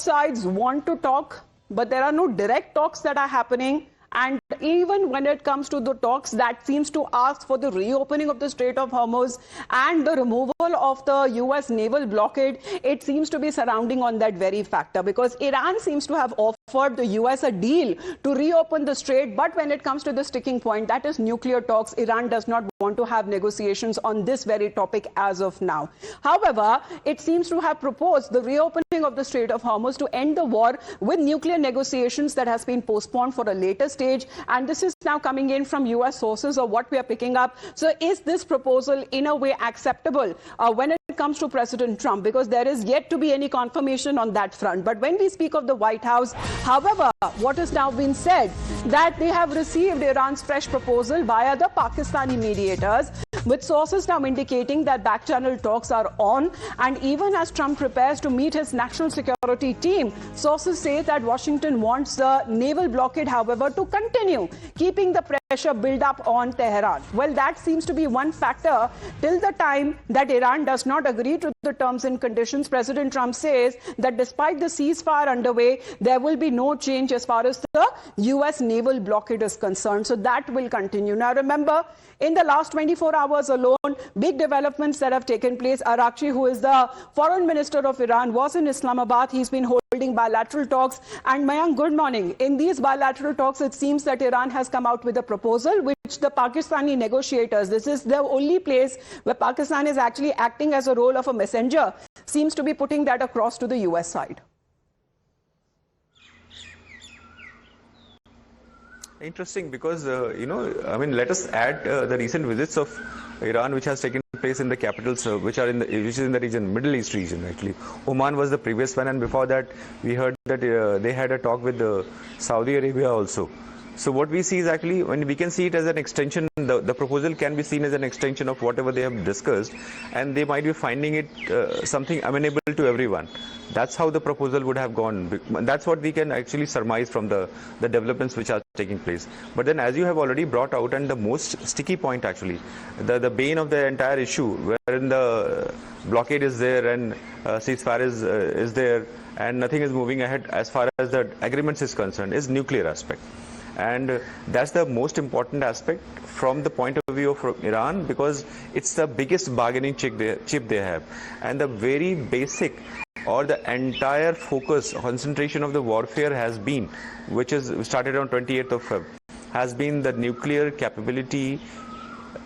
sides want to talk, but there are no direct talks that are happening. And even when it comes to the talks that seems to ask for the reopening of the Strait of Hormuz and the removal of the US naval blockade, it seems to be surrounding on that very factor, because Iran seems to have offered the US a deal to reopen the strait. But when it comes to the sticking point, that is nuclear talks, Iran does not want to have negotiations on this very topic as of now. However, it seems to have proposed the reopening of the Strait of Hormuz to end the war with nuclear negotiations that has been postponed for a later stage. And this is now coming in from US sources, or what we are picking up. So is this proposal in a way acceptable when it comes to President Trump? Because there is yet to be any confirmation on that front. But when we speak of the White House, however, what has now been said, that they have received Iran's fresh proposal via the Pakistani mediators, with sources now indicating that back-channel talks are on. And even as Trump prepares to meet his national security team, sources say that Washington wants the naval blockade, however, to continue, keeping the pressure build up on Tehran. Well, that seems to be one factor. Till the time that Iran does not agree to the terms and conditions, President Trump says that despite the ceasefire underway, there will be no change as far as the US naval blockade is concerned. So that will continue. Now, remember, in the last 24 hours alone, big developments that have taken place. Arakchi, who is the foreign minister of Iran, was in Islamabad. He's been holding bilateral talks. And Mayank, good morning. In these bilateral talks, it seems that Iran has come out with a proposal which the Pakistani negotiators, this is the only place where Pakistan is actually acting as a role of a messenger, seems to be putting that across to the US side. Interesting, because, let us add the recent visits of Iran, which has taken place in the capitals, which is in the region, Middle East region, actually. Oman was the previous one, and before that, we heard that they had a talk with Saudi Arabia also. So what we see is actually, when we can see it as an extension, the proposal can be seen as an extension of whatever they have discussed, and they might be finding it something amenable to everyone. That's how the proposal would have gone. That's what we can actually surmise from the developments which are taking place. But then, as you have already brought out, and the most sticky point actually, the bane of the entire issue, wherein the blockade is there and ceasefire is there, and nothing is moving ahead as far as the agreements is concerned, is nuclear aspect. And that's the most important aspect from the point of view of Iran, because it's the biggest bargaining chip they have. And the very basic, or the entire focus, concentration of the warfare has been, which is started on 28th of Feb, has been the nuclear capability.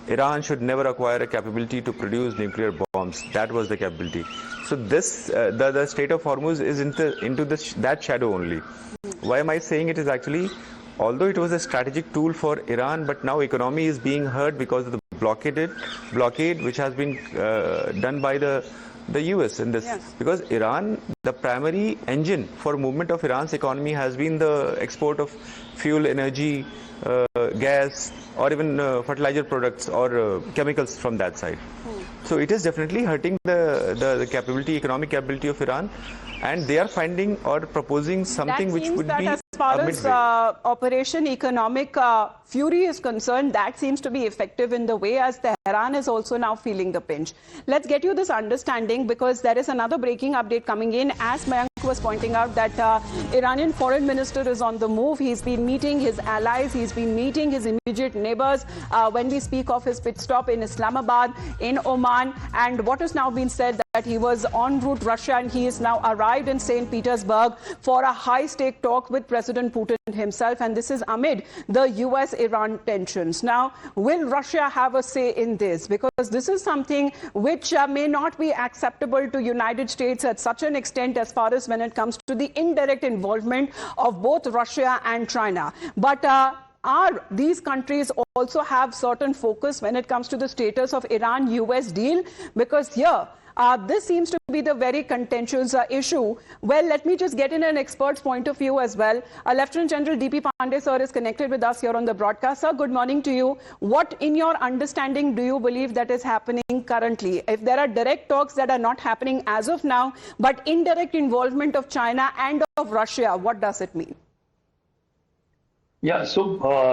Iran should never acquire a capability to produce nuclear bombs. That was the capability. So this, the Strait of Hormuz is into that shadow only. Why am I saying it? Is actually, although it was a strategic tool for Iran, but now economy is being hurt because of the blockade which has been done by the US in this. Yes. Because Iran, the primary engine for movement of Iran's economy has been the export of fuel, energy, gas, or even fertilizer products or chemicals from that side. So it is definitely hurting the capability, economic capability of Iran, and they are finding or proposing something which would be as far as Operation Economic Fury is concerned, that seems to be effective in the way as Tehran is also now feeling the pinch. Let's get you this understanding, because there is another breaking update coming in, as Mayank was pointing out, that Iranian foreign minister is on the move. He's been meeting his allies, he's been meeting his immediate neighbors when we speak of his pit stop in Islamabad, in Oman. And what has now been said that he was en route Russia, and he is now arrived in St. Petersburg for a high-stake talk with President Putin himself, and this is amid the US-Iran tensions. Now, will Russia have a say in this? Because this is something which may not be acceptable to United States at such an extent as far as when it comes to the indirect involvement of both Russia and China. But are these countries also have certain focus when it comes to the status of Iran-US deal? Because here, this seems to be the very contentious issue. Well, let me just get in an expert's point of view as well. Lieutenant General D.P. Pandey, sir, is connected with us here on the broadcast. Sir, good morning to you. What, in your understanding, do you believe that is happening currently? If there are direct talks that are not happening as of now, but indirect involvement of China and of Russia, what does it mean? Yeah, so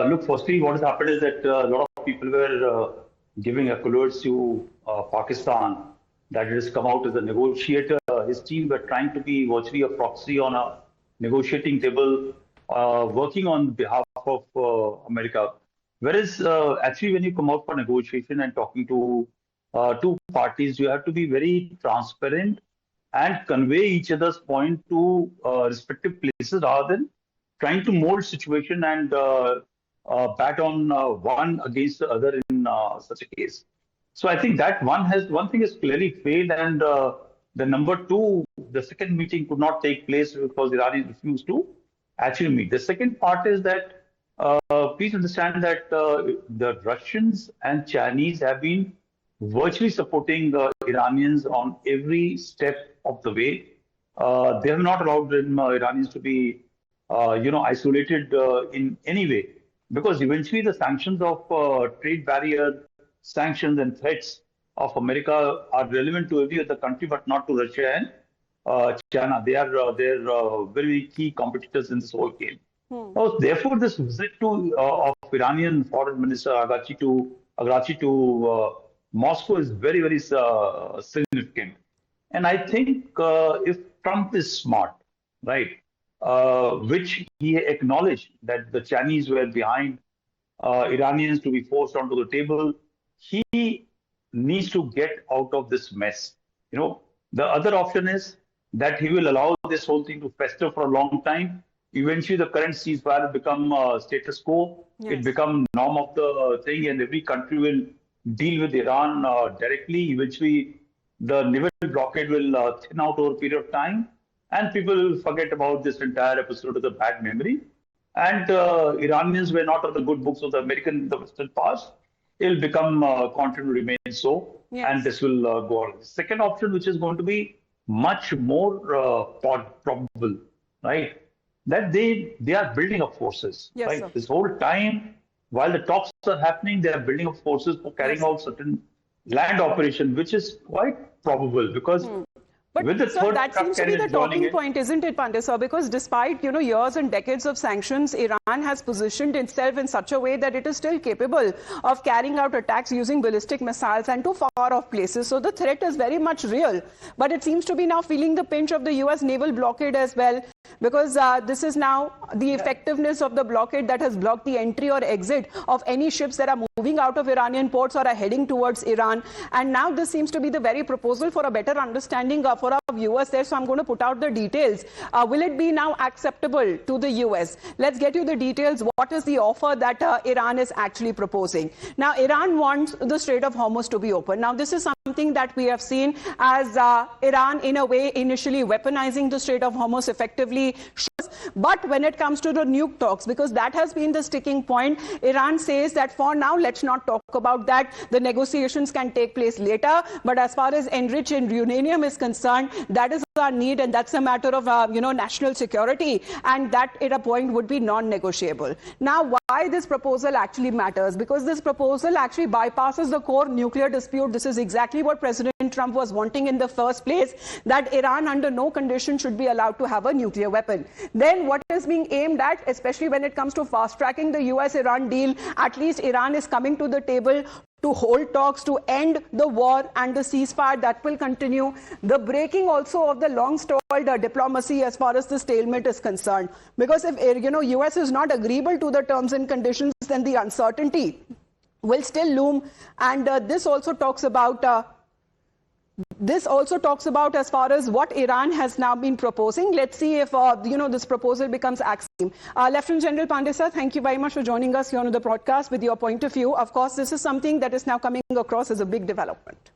look, firstly, what has happened is that a lot of people were giving accolades to Pakistan, that has come out as a negotiator. His team were trying to be virtually a proxy on a negotiating table, working on behalf of America. Whereas actually, when you come out for negotiation and talking to two parties, you have to be very transparent and convey each other's point to respective places rather than trying to mold situation and bat on one against the other in such a case. So I think that one thing has clearly failed, and the number two, the second meeting could not take place because Iranians refused to actually meet. The second part is that please understand that the Russians and Chinese have been virtually supporting Iranians on every step of the way. They have not allowed Iranians to be, isolated in any way, because eventually the sanctions of trade barrier, sanctions and threats of America are relevant to every other country, but not to Russia and China. They are very key competitors in this whole game. So therefore, this visit of Iranian Foreign Minister Aghachi to Moscow is very, very significant. And I think if Trump is smart, right, which he acknowledged that the Chinese were behind Iranians to be forced onto the table, he needs to get out of this mess. The other option is that he will allow this whole thing to fester for a long time. Eventually, the current ceasefire will become status quo. Yes. It become norm of the thing, and every country will deal with Iran directly. Eventually, the naval blockade will thin out over a period of time, and people will forget about this entire episode of the bad memory. And Iranians were not on the good books of the Western past. It will become continue to remain so, yes. And this will go on. Second option, which is going to be much more probable, right? That they are building up forces, yes, right? Sir. This whole time, while the talks are happening, they are building up forces for carrying out certain land operation, which is quite probable because. But sir, that seems to be the talking point, isn't it, Pandey sir? Because despite years and decades of sanctions, Iran has positioned itself in such a way that it is still capable of carrying out attacks using ballistic missiles and to far-off places. So the threat is very much real. But it seems to be now feeling the pinch of the US naval blockade as well, because this is now the effectiveness of the blockade that has blocked the entry or exit of any ships that are moving out of Iranian ports or are heading towards Iran. And now this seems to be the very proposal for a better understanding for our viewers there. So I'm going to put out the details. Will it be now acceptable to the US? Let's get you the details. What is the offer that Iran is actually proposing? Now, Iran wants the Strait of Hormuz to be open. Now, this is something that we have seen as Iran, in a way, initially weaponizing the Strait of Hormuz effectively. But when it comes to the nuke talks, because that has been the sticking point, Iran says that for now, let's not talk about that. The negotiations can take place later. But as far as enriched uranium is concerned, that is our need, and that's a matter of national security, and that at a point would be non-negotiable. Now, why this proposal actually matters? Because this proposal actually bypasses the core nuclear dispute. This is exactly what President Trump was wanting in the first place, that Iran under no condition should be allowed to have a nuclear weapon. Then what is being aimed at, especially when it comes to fast-tracking the US-Iran deal, at least Iran is coming to the table to hold talks to end the war and the ceasefire that will continue. The breaking also of the long-stalled diplomacy as far as the stalemate is concerned. Because if US is not agreeable to the terms and conditions, then the uncertainty will still loom. And this also talks about as far as what Iran has now been proposing. Let's see if this proposal becomes axiom. Lieutenant General Pandey sir, thank you very much for joining us here on the broadcast with your point of view. Of course, this is something that is now coming across as a big development.